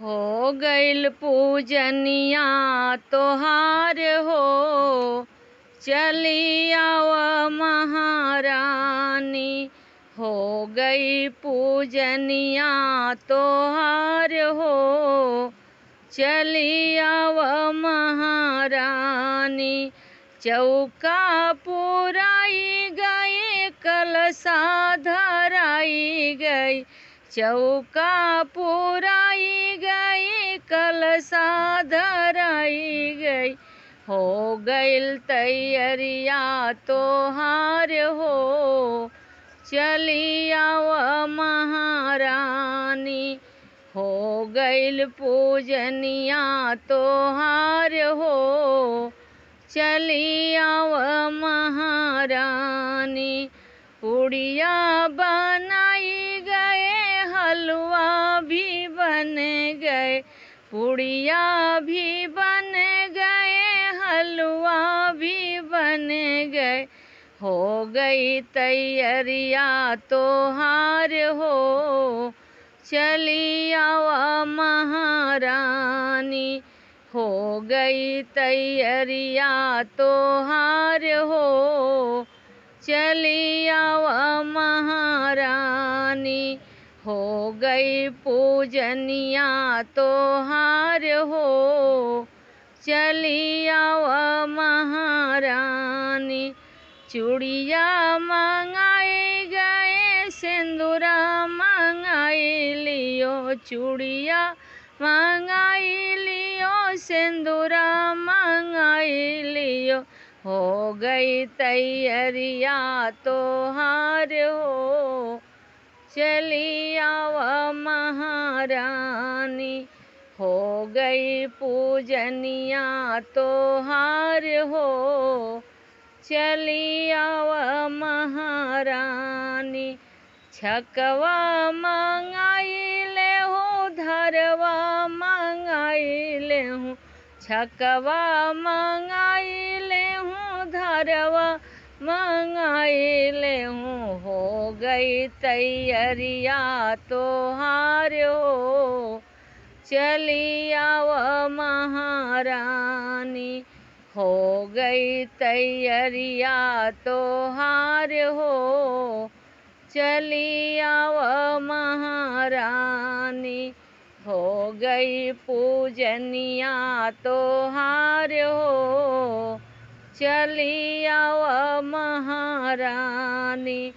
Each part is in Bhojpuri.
हो गइल पूजनिया तोहार हो, चली आव महारानी। हो गई पूजनिया तोहार हो, चली आव महारानी। चौका पुराई गई, कलशा धराई गई। चौका पुराई गई, कलशा धराई गई। हो गइल तैयरिया तोहार हो, चली आव महारानी। हो गइल पूजनिया तोहार हो, चली आव महारानी। पुड़िया बनाई गए, हलवा भी बन गए। पुड़िया भी बन गए, हलवा भी बन गए। हो गई तैयरिया तोहार हो, चली आव महारानी। हो गई तैयरिया तोहार हो, चली आव महारानी। हो गई पूजनिया तोहार हो, चली आव महारानी। चूड़िया मंगाई गए, सिंदूरा मंगाई लियो। चूड़िया मंगाई लियो, सिंदूरा मंगाई लियो। हो गई तैयरिया तोहार हो, चली आव महारानी। हो गई पूजनिया तोहार हो, चली आव महारानी। छकवा मंगाई ले हो, धरवा मंगाई ले हूँ। छकवा मंगाई ले हूँ, धरवा मंगाई ले हूँ। हो गई तैयरिया तोहार हो, चली आव महारानी। हो गई तैयरिया तोहार हो, चली आव महारानी। हो गई पूजनिया तोहार हो, चली आव महारानी।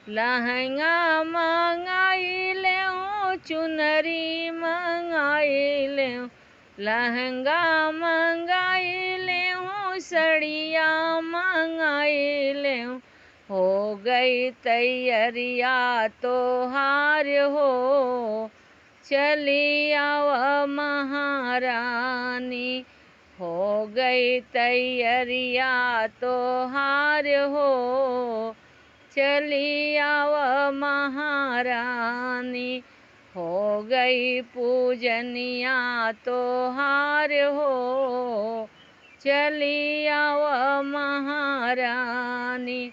लहंगा मंगाई ले हूँ, चुनरी मंगाई ले हूँ। लहंगा मंगाई ले हूँ, सड़िया मंगाई ले हूँ। हो गई तैयरिया तोहार हो, चली आव महारानी। हो गई तैयरिया तोहार हो, चली आव महारानी। हो गई पूजनिया तोहार हो, चली आव महारानी।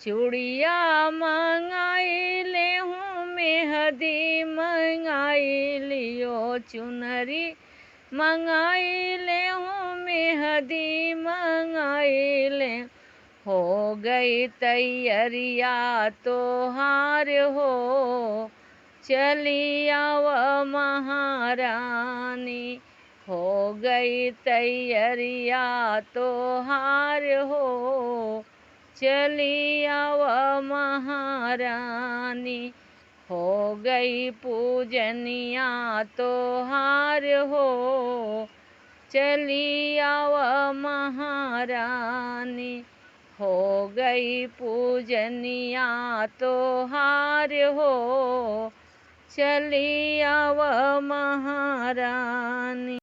चूड़िया मंगाई ले हूँ, मेहंदी मंगाई लियो। चुनरी मंगाई ले हूँ, मेहंदी मंगाई ले। हो गई तैयरिया तोहार हो, चली आव महारानी। हो गई तैयरिया तोहार हो, चली आव महारानी। हो गई पूजनिया तोहार हो, चली आव महारानी। हो गई पूजनिया तोहार हो, चली आव महारानी।